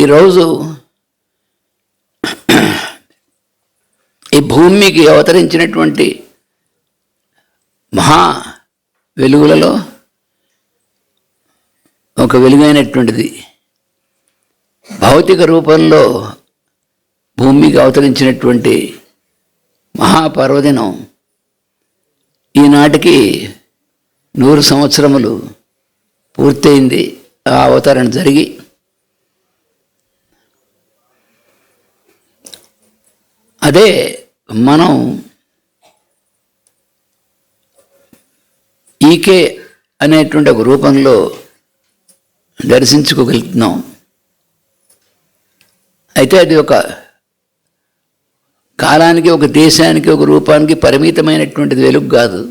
ఈరోజు ఈ భూమికి అవతరించినటువంటి మహా వెలుగులలో ఒక వెలుగైనటువంటిది భౌతిక రూపంలో భూమికి అవతరించినటువంటి మహాపర్వదినం ఈనాటికి 100 సంవత్సరములు పూర్తయింది. ఆ అవతరణ జరిగి అదే మనం ఈకే అనేటువంటి ఒక రూపంలో దర్శించుకోగలుగుతున్నాం. అయితే అది ఒక కాలానికి, ఒక దేశానికి, ఒక రూపానికి పరిమితమైనటువంటిది వెలుగు కాదు.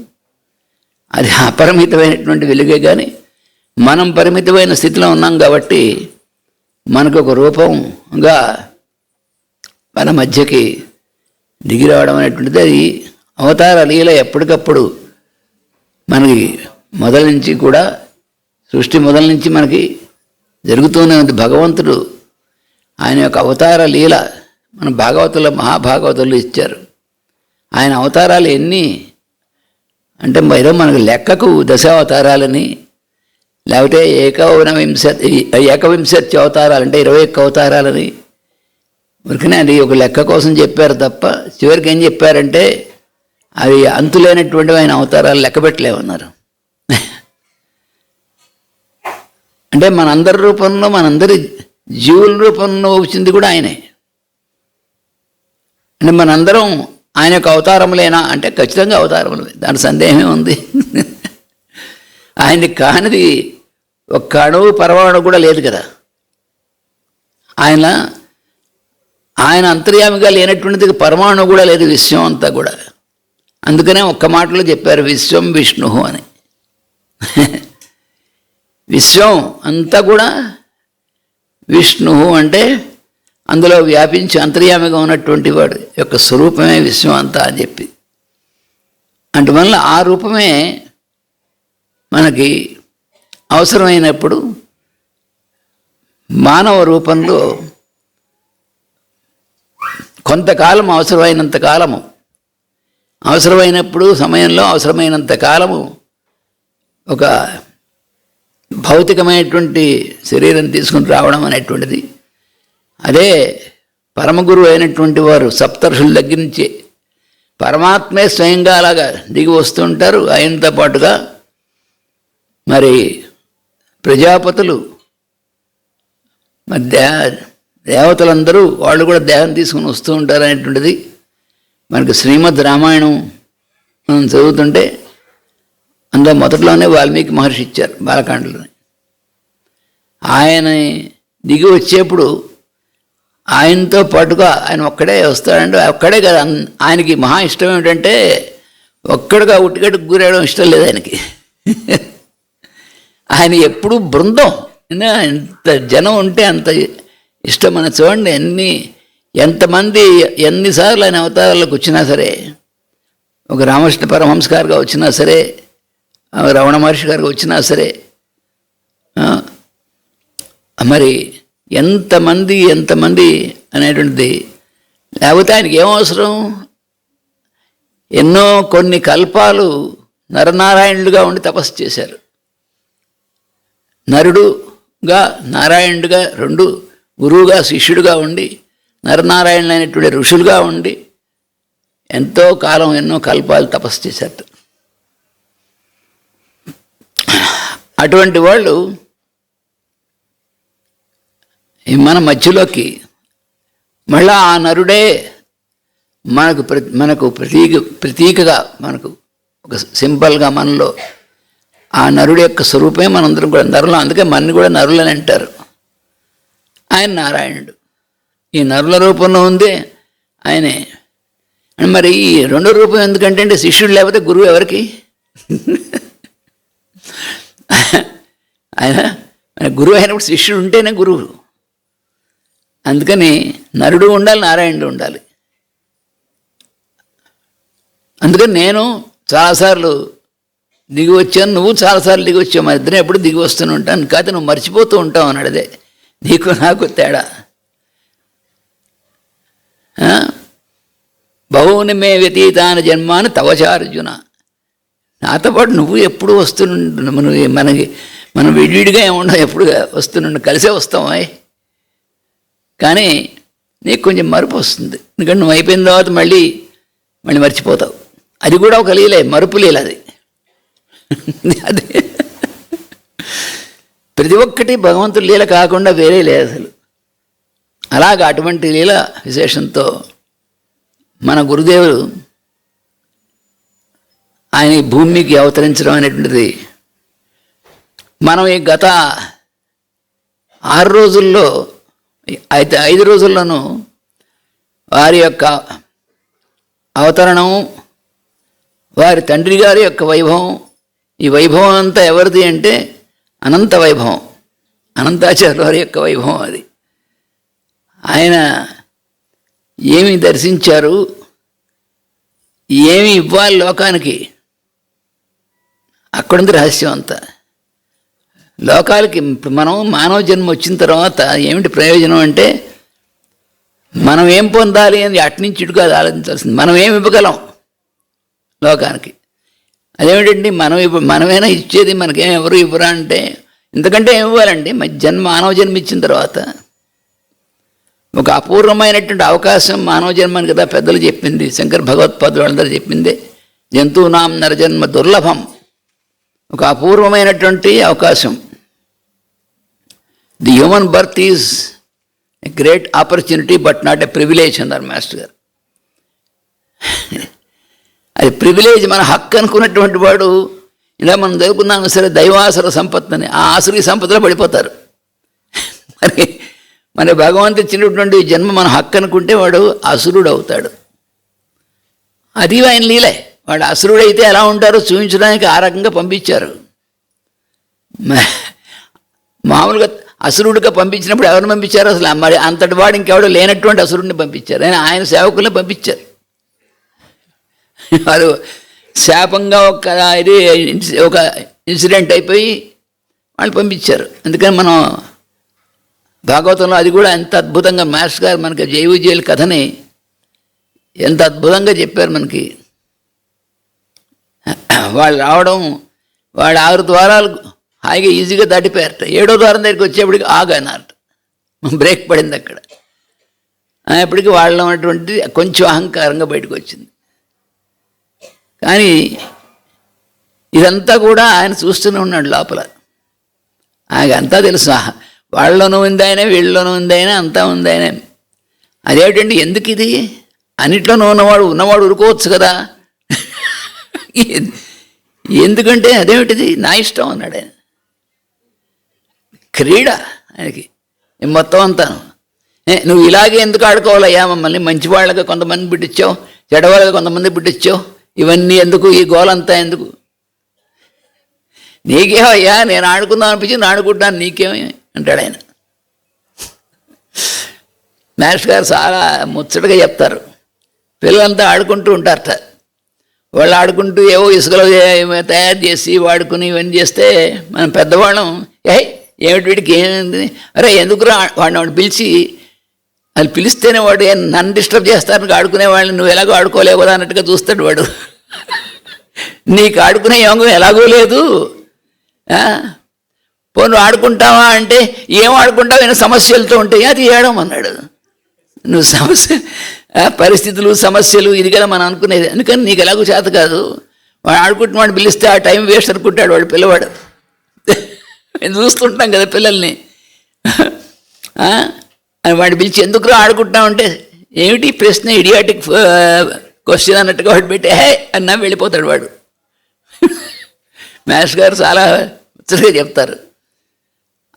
అది అపరిమితమైనటువంటి వెలుగే. కానీ మనం పరిమితమైన స్థితిలో ఉన్నాం కాబట్టి మనకు ఒక రూపంగా మన మధ్యకి దిగి రావడం అనేటువంటిది అది అవతార లీల ఎప్పటికప్పుడు మనకి మొదల నుంచి కూడా, సృష్టి మొదల నుంచి మనకి జరుగుతూనే ఉంది. భగవంతుడు ఆయన యొక్క అవతార లీల మన భాగవతుల మహాభాగవతులు ఇచ్చారు. ఆయన అవతారాలు ఎన్ని అంటే ఏదో మనకు లెక్కకు దశావతారాలని, లేకపోతే ఏకవింశతి అవతారాలు అంటే 21 అవతారాలని ఊరికనే అది ఒక లెక్క కోసం చెప్పారు తప్ప చివరికి ఏం చెప్పారంటే అవి అంతులేనటువంటి ఆయన అవతారాలు లెక్క పెట్టలేమన్నారు. అంటే మనందరి రూపంలో, మనందరి జీవుల రూపంలో వచ్చింది కూడా ఆయనే. అంటే మనందరం ఆయన యొక్క అవతారములేనా అంటే ఖచ్చితంగా అవతారములే, దాని సందేహమే ఉంది. ఆయనది కానిది ఒక్క అణువు పరమాణు కూడా లేదు కదా. ఆయన అంతర్యామిగా లేనటువంటిది పరమాణు కూడా లేదు, విశ్వం అంతా కూడా. అందుకనే ఒక్క మాటలో చెప్పారు విశ్వం విష్ణు అని. విశ్వం అంతా కూడా విష్ణు అంటే అందులో వ్యాపించి అంతర్యామిగా ఉన్నటువంటి వాడు యొక్క స్వరూపమే విశ్వం అంతా అని చెప్పి. అందువల్ల ఆ రూపమే మనకి అవసరమైనప్పుడు మానవ రూపంలో కొంతకాలం అవసరమైనంత కాలము, అవసరమైనప్పుడు సమయంలో అవసరమైనంత కాలము ఒక భౌతికమైనటువంటి శరీరం తీసుకుని రావడం అనేటువంటిది, అదే పరమగురువు అయినటువంటి వారు సప్తర్షుల దగ్గర నుంచి పరమాత్మే స్వయంగా అలాగా దిగి వస్తూ ఉంటారు. ఆయనతో పాటుగా మరి ప్రజాపతులు, మరి దేవతలందరూ వాళ్ళు కూడా దేహం తీసుకుని వస్తూ ఉంటారు అనేటువంటిది మనకి శ్రీమద్ రామాయణం మనం చదువుతుంటే అందులో మొదట్లోనే వాల్మీకి మహర్షి ఇచ్చారు బాలకాండలోని. ఆయన దిగి వచ్చేప్పుడు ఆయనతో పాటుగా ఆయన ఒక్కడే వస్తాడంటే ఒక్కడే కదా. ఆయనకి మహా ఇష్టం ఏమిటంటే ఒక్కడుగా ఉట్టిగట్టుకు గురేయడం ఇష్టం లేదు ఆయనకి. ఆయన ఎప్పుడు బృందం, ఎంత జనం ఉంటే అంత ఇష్టం. మన చూడండి ఎంతమంది ఎన్నిసార్లు ఆయన అవతారాలకు వచ్చినా సరే, ఒక రామకృష్ణ పరమహంస గారుగా వచ్చినా సరే, రమణ మహర్షి గారుగా వచ్చినా సరే, మరి ఎంతమంది అనేటువంటిది. లేకపోతే ఆయనకి ఏమవసరం, కొన్ని కల్పాలు నరనారాయణులుగా ఉండి తపస్సు చేశారు. నరుడుగా నారాయణుడిగా, రెండు గురువుగా శిష్యుడిగా ఉండి, నరనారాయణులు అయినటువంటి ఋషులుగా ఉండి ఎంతో కాలం ఎన్నో కల్పాలు తపస్సు చేశారు. అటువంటి వాళ్ళు మన మధ్యలోకి మళ్ళా ఆ నరుడే మనకు ప్రతీకగా, మనకు ఒక సింబల్గా మనలో ఆ నరుడు యొక్క స్వరూపమే మనందరం కూడా నరులు. అందుకే మనని కూడా నరులని అంటారు. ఆయన నారాయణుడు ఈ నరుల రూపంలో ఉంది ఆయనే. మరి ఈ రెండో రూపం ఎందుకంటే శిష్యుడు లేకపోతే గురువు ఎవరికి? ఆయన గురువు అయినప్పుడు శిష్యుడు ఉంటేనే గురువు. అందుకని నరుడు ఉండాలి, నారాయణుడు ఉండాలి. అందుకని నేను చాలాసార్లు దిగి వచ్చాను, నువ్వు చాలాసార్లు దిగి వచ్చావు, మా ఇద్దరం ఎప్పుడు దిగి వస్తూనే ఉంటాను. కాదు నువ్వు మర్చిపోతూ ఉంటావు అన్నాడు. అదే నీకు నాకు తేడా. బహూని మే వ్యతీతాన జన్మాని తవచార్జున, నాతో పాటు నువ్వు ఎప్పుడు వస్తుండు, మనం విడివిడిగా ఏముండవు, ఎప్పుడు వస్తుండు, కలిసే వస్తామా. కానీ నీకు కొంచెం మరుపు వస్తుంది, ఎందుకంటే నువ్వు అయిపోయిన తర్వాత మళ్ళీ మర్చిపోతావు. అది కూడా ఒక లీలే, మరుపు లీల అది. అదే ప్రతి ఒక్కటి భగవంతుడి లీల కాకుండా వేరే లేదు అసలు. అలాగ అటువంటి లీల విశేషంతో మన గురుదేవులు ఆయన ఈ భూమికి అవతరించడం అనేటువంటిది మనం ఈ గత 6 రోజుల్లో అయితే 5 రోజుల్లోనూ వారి యొక్క అవతరణం, వారి తండ్రి గారి యొక్క వైభవం, ఈ వైభవం అంతా ఎవరిది అంటే అనంత వైభవం, అనంతాచార్య వారి యొక్క వైభవం అది. ఆయన ఏమి దర్శించారు, ఏమి ఇవ్వాలి లోకానికి, అక్కడుంది రహస్యం అంతా. లోకాలకి మనం మానవ జన్మ వచ్చిన తర్వాత ఏమిటి ప్రయోజనం అంటే, మనం ఏం పొందాలి అని అట్నుంచి ఇటుగా ఆలోచించాల్సింది. మనం ఏమి ఇవ్వగలం లోకానికి, అదేమిటండి మనమేనా ఇచ్చేది, మనకేం ఎవరు ఇవ్వరా అంటే, ఇంతకంటే ఏమి ఇవ్వాలండి. మానవ జన్మ ఇచ్చిన తర్వాత ఒక అపూర్వమైనటువంటి అవకాశం మానవ జన్మని కదా పెద్దలు చెప్పింది, శంకర భగవత్పాదులు వాళ్ళందరూ చెప్పింది. జంతువునాం నరజన్మ దుర్లభం, ఒక అపూర్వమైనటువంటి అవకాశం. The human birth is a great opportunity but not a privilege అన్నారు మాస్టర్ గారు. అది ప్రివిలేజ్, మన హక్కు అనుకున్నటువంటి వాడు ఇలా మనం చదువుకున్నాము సరే, దైవాసుర సంపత్తిని, ఆ ఆసురీ సంపత్తిలో పడిపోతారు. మరి భగవంతుడు ఇచ్చినటువంటి జన్మ మన హక్కు అనుకుంటే వాడు అసురుడు అవుతాడు. అది ఆయన లీలే. వాడు అసురుడైతే ఎలా ఉంటారో చూపించడానికి ఆ రకంగా పంపించారు. మామూలుగా అసురుడిగా పంపించినప్పుడు ఎవరిని పంపించారు అసలు? మరి అంతటి వాడు ఇంకెవడో లేనటువంటి అసురుడిని పంపించారు. ఆయన సేవకుల్ని పంపించారు. వారు శాపంగా ఒక ఇన్సిడెంట్ అయిపోయి వాళ్ళు పంపించారు. అందుకని మనం భాగవతంలో అది కూడా ఎంత అద్భుతంగా మాస్టర్ గారు మనకి జయ విజయుల కథని ఎంత అద్భుతంగా చెప్పారు మనకి. వాళ్ళు రావడం, వాళ్ళు 6 ద్వారాలు హాయిగా ఈజీగా దాటిపోయారట. 7వ ద్వారం దగ్గరికి వచ్చేప్పటికి ఆగన్నారట, బ్రేక్ పడింది అక్కడ. అప్పటికి వాళ్ళు ఉన్నటువంటి కొంచెం అహంకారంగా బయటకు వచ్చింది. కానీ ఇదంతా కూడా ఆయన చూస్తూనే ఉన్నాడు లోపల. ఆయనంతా తెలుసు, వాళ్ళలోనూ ఉంది ఆయన, వీళ్ళలోనూ ఉంది ఆయన, అంతా ఉంది ఆయన. అదేమిటండి ఎందుకు ఇది, అన్నిట్లోనూ ఉన్నవాడు ఉరుకోవచ్చు కదా. ఎందుకంటే అదేమిటిది నా ఇష్టం అన్నాడు ఆయన. క్రీడ ఆయనకి మొత్తం అంతాను. నువ్వు ఇలాగే ఎందుకు ఆడుకోవాలయ్యా, మమ్మల్ని మంచి వాళ్ళగా కొంతమంది బిడ్డిచ్చావు, చెడవాళ్ళగా కొంతమంది బిడ్డిచ్చావు, ఇవన్నీ ఎందుకు, ఈ గోలంతా ఎందుకు? నీకేమయ్యా, నేను ఆడుకుందాం అనిపించింది ఆడుకుంటాను, నీకేమి అంటాడు ఆయన. మాస్టర్ గారు చాలా ముచ్చటగా చెప్తారు. పిల్లలంతా ఆడుకుంటూ ఉంటారట. వాళ్ళు ఆడుకుంటూ ఏవో ఇసుకలో తయారు చేసి వాడుకుని ఇవన్నీ చేస్తే మనం పెద్దవాళ్ళం ఏమిటి వీడికి ఏమైంది, అరే ఎందుకురా వాడిని పిలిచి, అది పిలిస్తేనే వాడు నన్ను డిస్టర్బ్ చేస్తారని ఆడుకునే వాళ్ళని నువ్వు ఎలాగో ఆడుకోలేవు కదా అన్నట్టుగా చూస్తాడు వాడు. నీకు ఆడుకునే యోగం ఎలాగో లేదు, పోను ఆడుకుంటావా అంటే ఏం ఆడుకుంటావు, ఏమైనా సమస్యలతో ఉంటాయి, అది ఏడం అన్నాడు. నువ్వు పరిస్థితులు సమస్యలు ఇది కదా మనం అనుకునేది, అందుకని నీకు ఎలాగో చేత కాదు. వాడు ఆడుకుంటున్న వాడు పిలిస్తే ఆ టైం వేస్ట్ అనుకుంటాడు వాడు పిల్లవాడు. మేము చూస్తుంటాం కదా పిల్లల్ని. వాడిని పిలిచి ఎందుకురా ఆడుకుంటున్నామంటే ఏమిటి ప్రశ్న, ఇడియాటిక్ క్వశ్చన్ అన్నట్టుగా వాడు పెట్టి అన్నా వెళ్ళిపోతాడు వాడు. మాస్టర్ గారు చాలా ముచ్చటగా చెప్తారు.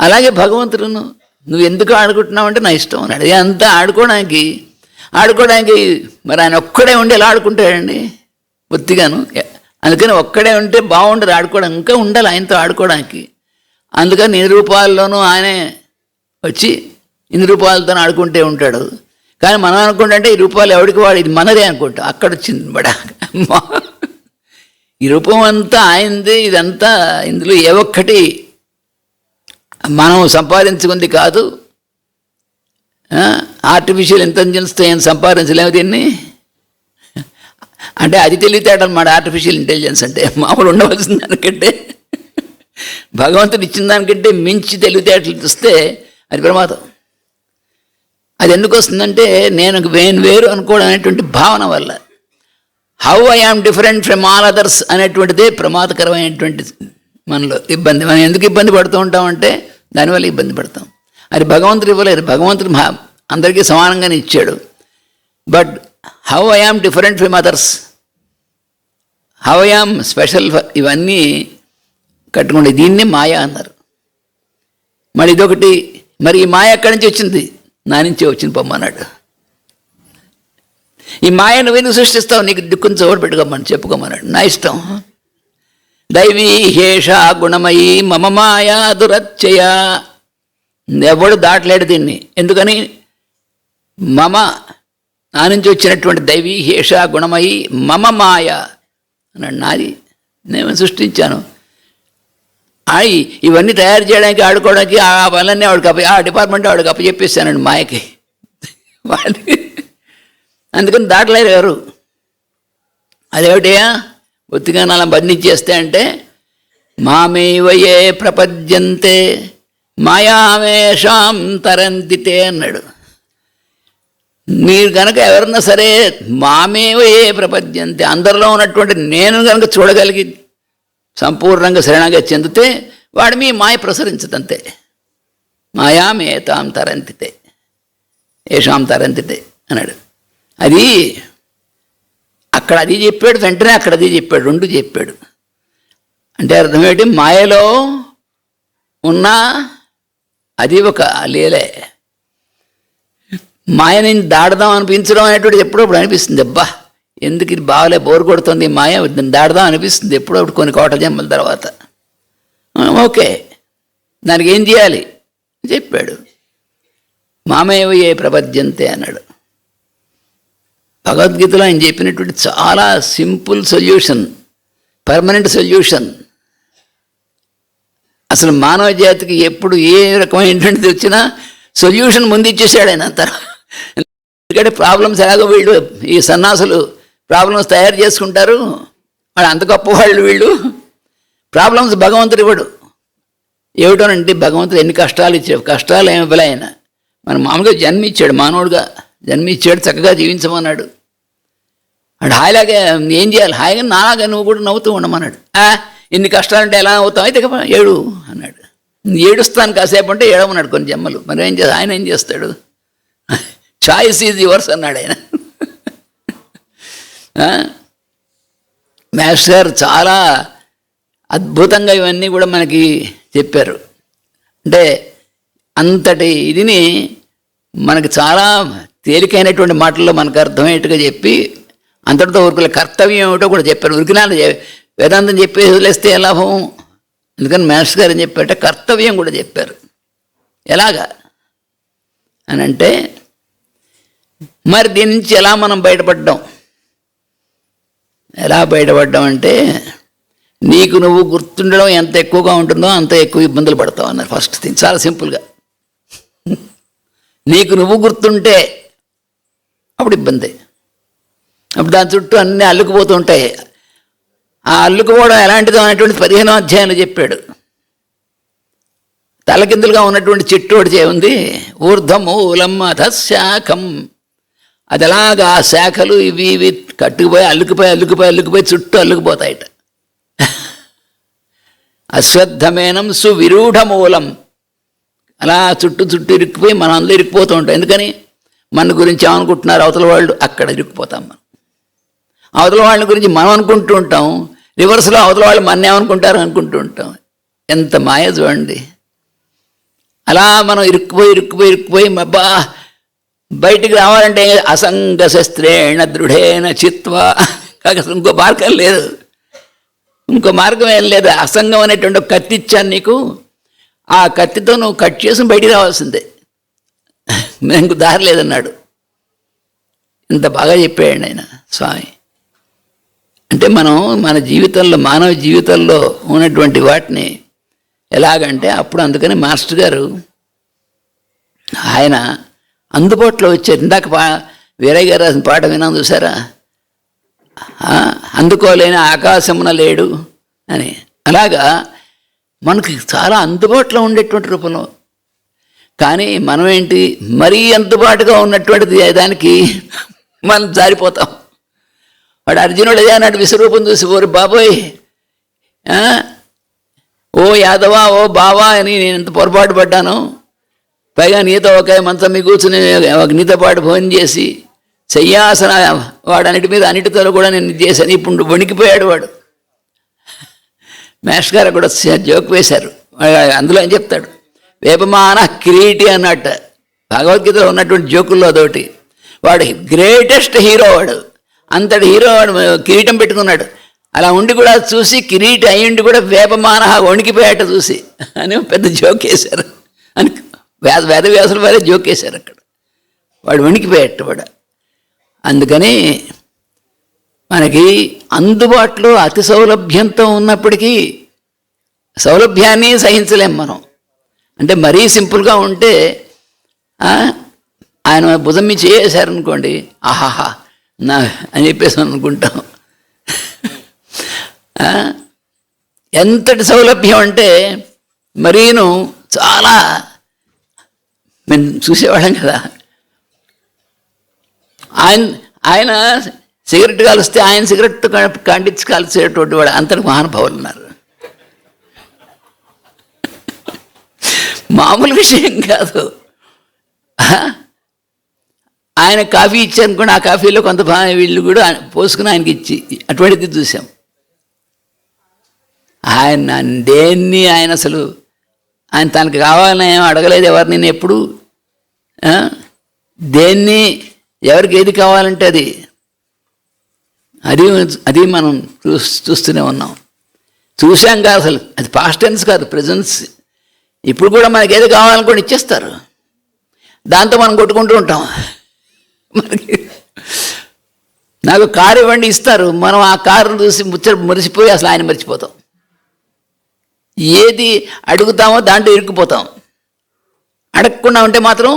అలాగే భగవంతుడును నువ్వు ఎందుకు ఆడుకుంటున్నావు అంటే నా ఇష్టం అన్నాడు. అంతా ఆడుకోవడానికి మరి ఆయన ఒక్కడే ఉండి ఎలా ఆడుకుంటాడండి బొత్తిగాను. అందుకని ఒక్కడే ఉంటే బాగుండదు ఆడుకోవడం, ఇంకా ఉండాలి ఆయనతో ఆడుకోవడానికి. అందుకని 2 రూపాయల్లోనూ ఆయనే వచ్చి 2 రూపాయలతో ఆడుకుంటే ఉంటాడు. కానీ మనం అనుకుంటే ఈ రూపాయలు ఎవరికి వాడు, ఇది మనదే అనుకుంటాం. అక్కడ వచ్చింది బడా, ఈ రూపం అంతా ఆయనది, ఇదంతా ఇందులో ఏ ఒక్కటి మనం సంపాదించుకుంది కాదు. ఆర్టిఫిషియల్ ఇంటెలిజెన్స్తో ఏం సంపాదించలేము దీన్ని. అంటే అది తెలివితేటన్నమాట ఆర్టిఫిషియల్ ఇంటెలిజెన్స్ అంటే. మామూలు ఉండవలసిన దానికంటే, భగవంతుడు ఇచ్చిన దానికంటే మించి తెలివితేటలు ఇస్తే అది ప్రమాదం. అది ఎందుకు వస్తుందంటే నేను వేరు అనుకోవడం అనేటువంటి భావన వల్ల. How I am different from all others అనేటువంటిదే ప్రమాదకరమైనటువంటి మనలో ఇబ్బంది. మనం ఎందుకు ఇబ్బంది పడుతూ ఉంటామంటే దానివల్ల ఇబ్బంది పడతాం. అది భగవంతుడు ఇవ్వలేదు. భగవంతుడు అందరికీ సమానంగానే ఇచ్చాడు. But how I am different from others, how I am special, ఇవన్నీ కట్టుకోండి. దీన్నే మాయ అన్నారు. మరి ఇదొకటి. మరి ఈ మాయ ఎక్కడి నుంచి వచ్చింది? నా నుంచే వచ్చింది పొమ్మన్నాడు. ఈ మాయ నువ్వెందుకు సృష్టిస్తావు? నీకు దిక్కుని చోటు పెట్టుకోమని చెప్పుకోమన్నాడు. నా ఇష్టం. దైవీ హేష గుణమయీ మమ మాయా దురచ్చయ. ఎవడు దాటలేడు దీన్ని. ఎందుకని? మమ, నా నుంచి వచ్చినటువంటి దైవీ హేష గుణమయీ మమ మాయ అన్నాడు. నాది, నేను సృష్టించాను. ఇవన్నీ తయారు చేయడానికి, ఆడుకోవడానికి ఆ పనులన్నీ ఆవిడకి ఆ డిపార్ట్మెంట్ ఆవిడకి అప్పచెప్పేస్తానండి మాయకి. వాళ్ళకి అందుకని దాటలేరు ఎవరు. అదేమిటయా ఒత్తిగా అలా బంధించేస్తే అంటే మామేవయే ప్రపద్యంతే మాయామేషాం తరంతితే అన్నాడు. మీరు కనుక ఎవరన్నా సరే మామేవయే ప్రపద్యంతే, అందరిలో ఉన్నటువంటి నేను కనుక చూడగలిగి సంపూర్ణంగా శరణంగా చెందితే వాడు మీ మాయ ప్రసరించదంతే. మాయామేతాం తరంతితే ఏషాం తరంతితే అన్నాడు. అది అక్కడ అది చెప్పాడు, వెంటనే అక్కడ అది చెప్పాడు, రెండు చెప్పాడు. అంటే అర్థం ఏంటి? మాయలో ఉన్న అది ఒక లీలే. మాయని దాడదాం అనిపించడం అనేటువంటిది ఎప్పుడప్పుడు అనిపిస్తుంది. అబ్బా ఎందుకు ఇది బాగాలే, బోరు కొడుతుంది మాయ, దాడదాం అనిపిస్తుంది ఎప్పుడప్పుడు కొన్ని కోట్ల జన్మల తర్వాత. ఓకే, దానికి ఏం చేయాలి చెప్పాడు. మామేవయే ప్రపద్యంతే అన్నాడు. భగవద్గీతలో ఆయన చెప్పినటువంటి చాలా సింపుల్ సొల్యూషన్, పర్మనెంట్ సొల్యూషన్. అసలు మానవ జాతికి ఎప్పుడు ఏ రకమైనటువంటిది వచ్చినా సొల్యూషన్ ముందు ఇచ్చేసాడు ఆయన అంతా. ఎందుకంటే ప్రాబ్లమ్స్ ఎలాగో వీళ్ళు ఈ సన్నాసులు ప్రాబ్లమ్స్ తయారు చేసుకుంటారు. వాళ్ళు అంత గొప్పవాళ్ళు వీళ్ళు. ప్రాబ్లమ్స్ భగవంతుడు ఇవ్వడు. ఏమిటోనంటే భగవంతుడు ఎన్ని కష్టాలు ఇచ్చాడు. కష్టాలు ఏమి ఇవ్వలే ఆయన. మనం మామూలుగా జన్మిచ్చాడు, మానవుడుగా జన్మిచ్చాడు, చక్కగా జీవించమన్నాడు. అటు హాయిలాగా ఏం చేయాలి, హాయిగా నాలాగా నువ్వు కూడా నవ్వుతూ ఉండమన్నాడు. ఇన్ని కష్టాలంటే ఎలా అవుతావు, అయితే ఏడు అన్నాడు. ఏడుస్తాను కాసేపు అంటే ఏడమన్నాడు కొన్ని జన్మలు. మరి ఏం చేస్తా, ఆయన ఏం చేస్తాడు? చాయిస్ ఈజ్ యువర్స్ అన్నాడు ఆయన. మాస్టర్ చాలా అద్భుతంగా ఇవన్నీ కూడా మనకి చెప్పారు. అంటే అంతటి ఇదిని మనకు చాలా తేలికైనటువంటి మాటల్లో మనకు అర్థమయ్యేట్టుగా చెప్పి అంతటితో ఊరుకులే కర్తవ్యం ఏమిటో కూడా చెప్పారు. ఉరికినాలు వేదాంతం చెప్పేసి వదిలేస్తే లాభం. అందుకని మాస్టర్ గారు ఏం చెప్పారంటే కర్తవ్యం కూడా చెప్పారు. ఎలాగా అని అంటే మరి దీని నుంచి ఎలా మనం బయటపడ్డాం? ఎలా బయటపడ్డాం అంటే నీకు నువ్వు గుర్తుండడం ఎంత ఎక్కువగా ఉంటుందో అంత ఎక్కువ ఇబ్బందులు పడతావు అన్నారు. ఫస్ట్ థింగ్ చాలా సింపుల్గా, నీకు నువ్వు గుర్తుంటే అప్పుడు ఇబ్బంది. అప్పుడు దాని చుట్టూ అన్నీ అల్లుకుపోతూ ఉంటాయి. ఆ అల్లుకుపోవడం ఎలాంటిదో అనేటువంటి 15వ అధ్యాయంలో చెప్పాడు. తలకిందులుగా ఉన్నటువంటి చెట్టు ఒకటి ఉంది, ఊర్ధమూలం అధశాఖం. అది అలాగా ఆ శాఖలు ఇవి ఇవి కట్టుకుపోయి అల్లుకుపోయి చుట్టూ అల్లుకుపోతాయట. అశ్వత్థమేనం సువిరూఢమూలం. అలా చుట్టూ ఇరుక్కుపోయి మనం అందరూ ఇరుక్కుపోతూ ఉంటాం. ఎందుకని? మన గురించి ఏమనుకుంటున్నారు అవతల వాళ్ళు, అక్కడ ఇరుక్కుపోతాం మనం. అవతల వాళ్ళ గురించి మనం అనుకుంటూ ఉంటాం, రివర్స్లో అవతల వాళ్ళు మన ఏమనుకుంటారు అనుకుంటూ ఉంటాం. ఎంత మాయ చూడండి. అలా మనం ఇరుక్కుపోయి అబ్బా బయటికి రావాలంటే అసంగ శస్త్రేణ దృఢేన చిత్వా. కాక ఇంకో మార్గం లేదు, ఇంకో మార్గం ఏం లేదు. అసంగం అనేటువంటి ఒక కత్తి ఇచ్చాను నీకు, ఆ కత్తితో నువ్వు కట్ చేసి బయటికి రావాల్సిందే, ఇంకో దారి లేదన్నాడు. ఇంత బాగా చెప్పాడు ఆయన స్వామి. అంటే మనం మన జీవితంలో, మానవ జీవితంలో ఉన్నటువంటి వాటిని ఎలాగంటే అప్పుడు అందుకని మాస్టర్ గారు ఆయన అందుబాటులో వచ్చారు. ఇందాక వీరయ్య గారు రాసిన పాట విన్నాం చూసారా, అందుకోలేని ఆకాశమున లేడు అని. అలాగా మనకి చాలా అందుబాటులో ఉండేటువంటి రూపంలో. కానీ మనం ఏంటి, మరీ అందుబాటుగా ఉన్నటువంటిది దానికి మనం జారిపోతాం. వాడు అర్జునుడు అదే అన్నాడు విశ్వరూపం చూసి, ఓరి బాబోయ్, ఓ యాదవా, ఓ బావా అని నేను ఎంత పొరపాటు పడ్డాను. పైగా నీతో ఒక మంచం మీ కూర్చుని నీతో పాటు భోజనం చేసి శయ్యాసన వాడన్నిటి మీద అన్నిటితో కూడా నేను చేశాను. ఇప్పుడు వణికిపోయాడు వాడు. మాస్టర్ గారు కూడా జోక్ వేశారు. అందులో ఏం చెప్తాడు, వేపమాన కిరీటి అన్నట్టు భగవద్గీతలో ఉన్నటువంటి జోకుల్లో అదొకటి. వాడు గ్రేటెస్ట్ హీరో, వాడు అంతటి హీరో, వాడు కిరీటం పెట్టుకున్నాడు. అలా ఉండి కూడా చూసి కిరీటి అయ్యుండి కూడా వేపమాన వణికిపోయాట చూసి అని పెద్ద జోక్ వేశారు అని వేదవ్యాసుల వారే జోక్ వేశారు అక్కడ. వాడు వణికిపోయాట వాడు. అందుకని మనకి అందుబాటులో అతి సౌలభ్యంతో ఉన్నప్పటికీ సౌలభ్యాన్ని సహించలేం మనం. అంటే మరీ సింపుల్గా ఉంటే ఆయన భుజం మీద చేశారనుకోండి, ఆహాహా నా అని చెప్పేసి అనుకుంటాం. ఎంతటి సౌలభ్యం అంటే మరీను చాలా మేము చూసేవాళ్ళం కదా. ఆయన సిగరెట్ కాలుస్తే ఆయన సిగరెట్ కంటించి కాల్చేటువంటి వాడు అంతటి మహానుభావులు ఉన్నారు. మామూలు విషయం కాదు. ఆయన కాఫీ ఇచ్చారనుకోండి, ఆ కాఫీలో కొంత వీళ్ళు కూడా పోసుకుని ఆయనకి ఇచ్చి అటువంటిది చూసాం. ఆయన దేన్ని ఆయన అసలు ఆయన తనకు కావాలని ఏం అడగలేదు ఎవరు. నేను ఎప్పుడు దేన్ని ఎవరికి ఏది కావాలంటే అది మనం చూస్తూనే ఉన్నాం. చూసాం కాదు అసలు, అది పాస్ట్ టెన్స్ కాదు, ప్రెజెన్స్. ఇప్పుడు కూడా మనకి ఏది కావాలనుకోండి ఇచ్చేస్తారు, దాంతో మనం కొట్టుకుంటూ ఉంటాం. మనకి నాకు కారు ఇవ్వండి ఇస్తారు, మనం ఆ కారును చూసి మురిసిపోయి అసలు ఆయన మర్చిపోతాం. ఏది అడుగుతామో దాంట్లో ఇరుక్కుపోతాం. అడగకుండా ఉంటే మాత్రం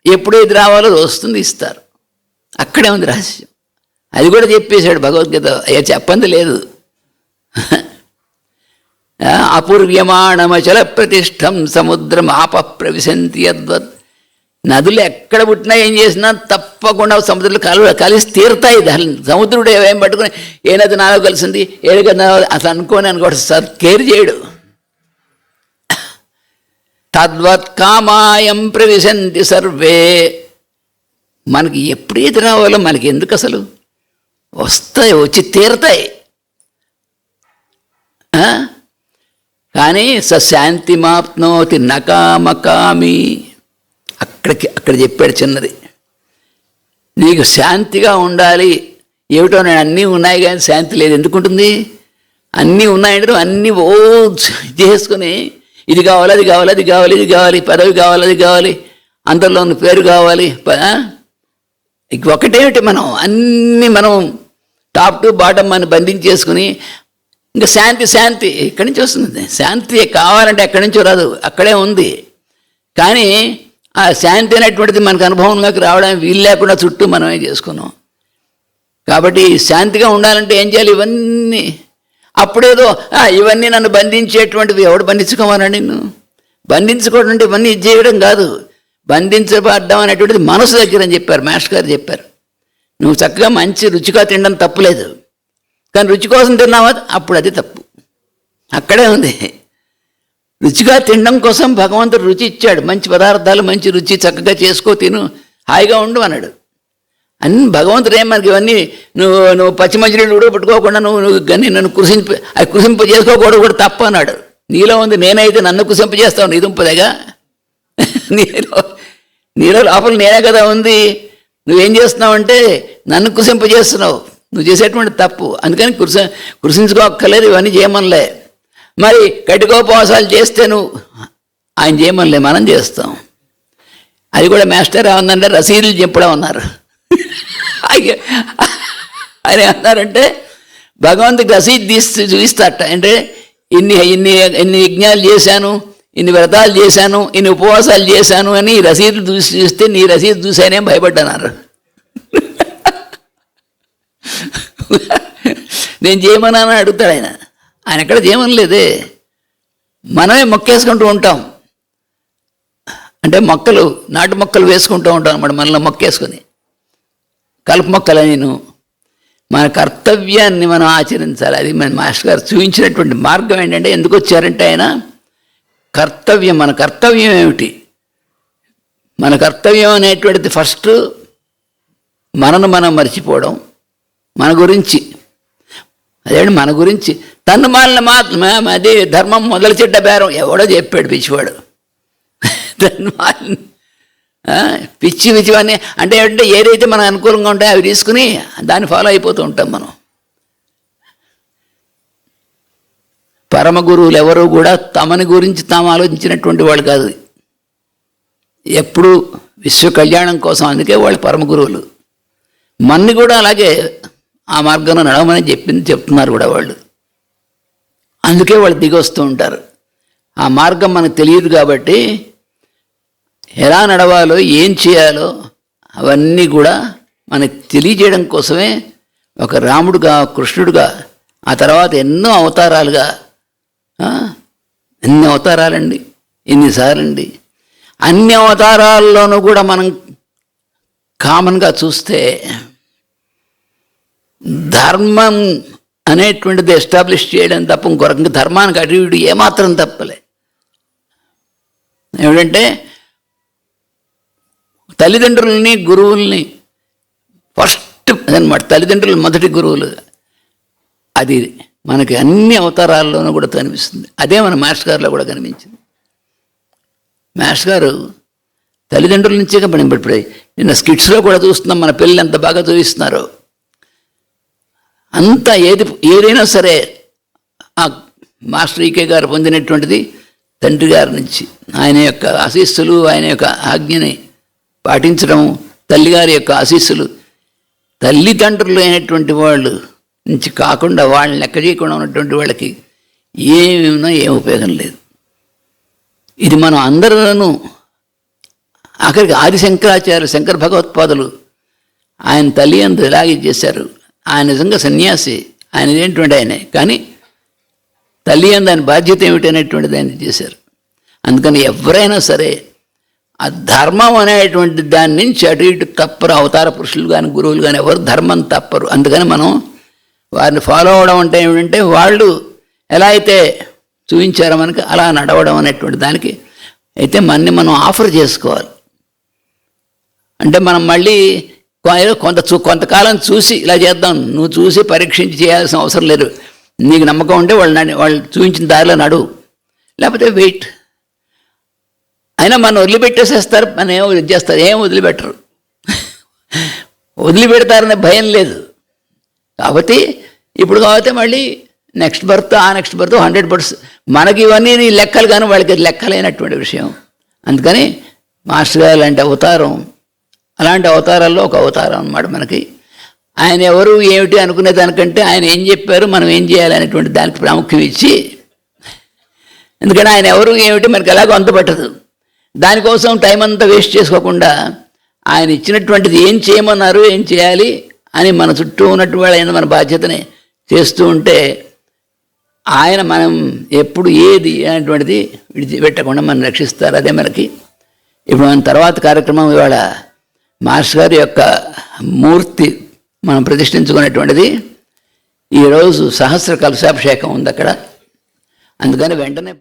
ఎప్పుడు ఏది రావాలో వస్తుంది, ఇస్తారు. అక్కడే ఉంది రహస్యం. అది కూడా చెప్పేశాడు భగవద్గీత. చెప్పంది లేదు. అపూర్వ్యమాణమచల ప్రతిష్టం సముద్రం ఆప ప్రవిశంతి యద్వత్. నదులు ఎక్కడ పుట్టినా ఏం చేసినా తప్పకుండా సముద్రంలో కలిసి తీరుతాయి. దాని సముద్రుడు ఏం పట్టుకుని ఏ నది నాలో కలిసింది ఏది కదా అసలు అనుకోని సార్ కేర్ చేయడు. తద్వత్ కామాయం ప్రవిశంతి సర్వే. మనకి ఎప్పుడు ఏది రావాలో మనకి ఎందుకు అసలు వస్తాయి, వచ్చి తీరుతాయి. కానీ శాంతిమాప్నోతి నకామకామి. అక్కడ చెప్పాడు చిన్నది, నీకు శాంతిగా ఉండాలి. ఏమిటో నేను అన్నీ ఉన్నాయి కానీ శాంతి లేదు. ఎందుకుంటుంది? అన్నీ ఉన్నాయంటే అన్నీ చేసుకుని ఇది కావాలి, అది కావాలి, అది కావాలి, ఇది కావాలి, పదవి కావాలి, అది కావాలి, అందరిలో ఉన్న పేరు కావాలి. ఒకటేమిటి, మనం అన్నీ మనం టాప్ టు బాటమ్ అని బంధించేసుకుని ఇంకా శాంతి ఎక్కడి నుంచి వస్తుంది? శాంతి కావాలంటే ఎక్కడి నుంచో రాదు, అక్కడే ఉంది. కానీ ఆ శాంతి అనేటువంటిది మనకు అనుభవంలోకి రావడానికి వీలు లేకుండా చుట్టూ మనమే చేసుకున్నాం. కాబట్టి శాంతిగా ఉండాలంటే ఏం చేయాలి? ఇవన్నీ అప్పుడేదో ఇవన్నీ నన్ను బంధించేటువంటివి. ఎవడు బంధించుకోవాలండి? నిన్ను బంధించుకోవడం అంటే ఇవన్నీ ఇది చేయడం కాదు. బంధించబడ్డం అనేటువంటిది మనసు దగ్గర అని చెప్పారు, మాస్టర్ గారు చెప్పారు. నువ్వు చక్కగా మంచి రుచిగా తినడం తప్పులేదు, కానీ రుచి కోసం తిన్నావా అప్పుడు అది తప్పు. అక్కడే ఉంది. రుచిగా తినడం కోసం భగవంతుడు రుచి ఇచ్చాడు. మంచి పదార్థాలు, మంచి రుచి, చక్కగా చేసుకో, తిను, హాయిగా ఉండు అన్నాడు. అన్ని భగవంతుడు ఏం మనకి ఇవన్నీ నువ్వు పచ్చి మంచినీళ్ళు కూడా పెట్టుకోకుండా నువ్వు కానీ నన్ను కుసింప చేసుకోకూడదు కూడా తప్ప అన్నాడు. నీలో ఉంది, నేనైతే నన్ను కుసింప చేస్తావు, నీ దుంపదేగా. నీలో లోపల నేనే కదా ఉంది. నువ్వేం చేస్తున్నావంటే నన్ను కుసింప చేస్తున్నావు, నువ్వు చేసేటువంటి తప్పు. అందుకని కృషించుకోక్కర్లేదు, ఇవన్నీ చేయమనిలే. మరి కటికోపవాసాలు చేస్తే నువ్వు ఆయన చేయమనిలే, మనం చేస్తాం. అది కూడా మాస్టర్ ఏమన్నారంటే రసీదులు చెప్పడం అన్నారు. ఆయన అన్నారంటే భగవంతుడికి రసీదు చూపిస్తారట. అంటే ఇన్ని యజ్ఞాలు చేశాను, ఇన్ని వ్రతాలు చేశాను, ఇన్ని ఉపవాసాలు చేశాను అని రసీదు చూస్తే నీ రసీదు చూసానేం భయపడ్డాను. నేను చేయమన్నాను అడుగుతాడు ఆయన. ఆయన ఎక్కడ చేయమనలేదే, మనమే మొక్కేసుకుంటూ ఉంటాం. అంటే మొక్కలు, నాటు మొక్కలు వేసుకుంటూ ఉంటాం అన్నమాట, మనలో మొక్కేసుకొని. కలుపు మొక్కలు నేను మన కర్తవ్యాన్ని మనం ఆచరించాలి. అది మన మాస్టర్ గారు చూపించినటువంటి మార్గం ఏంటంటే, ఎందుకు వచ్చారంటే ఆయన కర్తవ్యం, మన కర్తవ్యం ఏమిటి, మన కర్తవ్యం అనేటువంటిది ఫస్ట్ మనను మనం మర్చిపోవడం, మన గురించి. అదేంటి మన గురించి తను మాలిన మాత్రమే అది ధర్మం మొదలు చెడ్డ బేరం ఎవడో చెప్పాడు పిచ్చివాడు. తను మాలిన పిచ్చి పిచ్చివన్నీ అంటే ఏంటంటే ఏదైతే మనకు అనుకూలంగా ఉంటాయో అవి తీసుకుని దాన్ని ఫాలో అయిపోతూ ఉంటాం మనం. పరమ గురువులు ఎవరు కూడా తమని గురించి తాము ఆలోచించినటువంటి వాళ్ళు కాదు, ఎప్పుడు విశ్వ కళ్యాణం కోసం. అందుకే వాళ్ళు పరమ గురువులు. మన్ని కూడా అలాగే ఆ మార్గంలో నడవమని చెప్తున్నారు కూడా వాళ్ళు. అందుకే వాళ్ళు దిగి వస్తూ ఉంటారు. ఆ మార్గం మనకు తెలియదు కాబట్టి ఎలా నడవాలో ఏం చేయాలో అవన్నీ కూడా మనకు తెలియజేయడం కోసమే ఒక రాముడుగా, కృష్ణుడుగా, ఆ తర్వాత ఎన్నో అవతారాలుగా, ఎన్ని అవతారాలండి, ఎన్నిసార్లండి. అన్ని అవతారాల్లోనూ కూడా మనం కామన్గా చూస్తే ధర్మం అనేటువంటిది ఎస్టాబ్లిష్ చేయడం తప్ప ఇంకొరకంగా ధర్మానికి అటు ఇటు ఏమాత్రం తప్పలే. ఏమిటంటే తల్లిదండ్రులని, గురువుల్ని ఫస్ట్ అదనమాట. తల్లిదండ్రులు మొదటి గురువులు. అది మనకి అన్ని అవతారాల్లోనూ కూడా కనిపిస్తుంది. అదే మన మాస్టర్ గారిలో కూడా కనిపించింది. మాస్టర్ గారు తల్లిదండ్రుల నుంచే మనం ఇప్పుడు నిన్న స్కిట్స్లో కూడా చూస్తున్నాం, మన పిల్లలు ఎంత బాగా చూపిస్తున్నారో. అంతా ఏదైనా సరే ఆ మాస్టర్ ఈకే గారు పొందినటువంటిది తండ్రి గారి నుంచి. ఆయన యొక్క ఆశీస్సులు, ఆయన యొక్క ఆజ్ఞని పాటించడం, తల్లిగారి యొక్క ఆశీస్సులు. తల్లిదండ్రులు అయినటువంటి వాళ్ళు నుంచి కాకుండా వాళ్ళని లెక్క చేయకుండా ఉన్నటువంటి వాళ్ళకి ఏమైనా ఏం ఉపయోగం లేదు. ఇది మనం అందరూ ఆఖరికి ఆదిశంకరాచార్య, శంకర భగవత్పాదులు ఆయన తల్లి అంత ఇలాగే చేశారు. ఆయన నిజంగా సన్యాసి, ఆయన ఏంటువంటి ఆయనే, కానీ తల్లి అందు ఆయన బాధ్యత ఏమిటి అనేటువంటిది ఆయన చేశారు. అందుకని ఎవరైనా సరే ఆ ధర్మం అనేటువంటి దాని నుంచి అటు ఇటు తప్పరు. అవతార పురుషులు కానీ గురువులు కానీ ఎవరు ధర్మం తప్పరు. అందుకని మనం వారిని ఫాలో అవ్వడం అంటే ఏమిటంటే వాళ్ళు ఎలా అయితే చూపించారో మనకి అలా నడవడం అనేటువంటి దానికి అయితే మనం ఆఫర్ చేసుకోవాలి. అంటే మనం మళ్ళీ కొంతకాలం చూసి ఇలా చేద్దాం, నువ్వు చూసి పరీక్షించి చేయాల్సిన అవసరం లేదు. నీకు నమ్మకం ఉంటే వాళ్ళు చూపించిన దారిలో నడువు, లేకపోతే వెయిట్. అయినా మనం వదిలిపెట్టేసేస్తారు, మనం ఏం చేస్తారు, ఏం వదిలిపెట్టరు. వదిలిపెడతారనే భయం లేదు. కాబట్టి ఇప్పుడు కాబట్టి మళ్ళీ నెక్స్ట్ బర్త్, ఆ నెక్స్ట్ బర్త్ 100%. మనకి ఇవన్నీ లెక్కలు కానీ వాళ్ళకి లెక్కలేనటువంటి విషయం. అందుకని మాస్టర్ గారు లాంటి అవతారం, అలాంటి అవతారాల్లో ఒక అవతారం అన్నమాట మనకి. ఆయన ఎవరు ఏమిటి అనుకునే దానికంటే ఆయన ఏం చెప్పారు, మనం ఏం చేయాలి అనేటువంటి దానికి ప్రాముఖ్యం ఇచ్చి, ఎందుకంటే ఆయన ఎవరు ఏమిటి మనకి ఎలాగో అంతుపట్టదు. దానికోసం టైం అంతా వేస్ట్ చేసుకోకుండా ఆయన ఇచ్చినటువంటిది ఏం చేయమన్నారు, ఏం చేయాలి అని మన చుట్టూ ఉన్నట్టు వాళ్ళైన మన బాధ్యతని చేస్తూ ఉంటే ఆయన మనం ఎప్పుడు ఏది అనేటువంటిది విడిచిపెట్టకుండా మనం రక్షిస్తారు. అదే మనకి ఇప్పుడు మన తర్వాత కార్యక్రమం ఇవాళ మాస్టర్ గారి యొక్క మూర్తి మనం ప్రతిష్ఠించుకునేటువంటిది. ఈరోజు సహస్ర కలశాభిషేకం ఉంది అక్కడ. అందుకని వెంటనే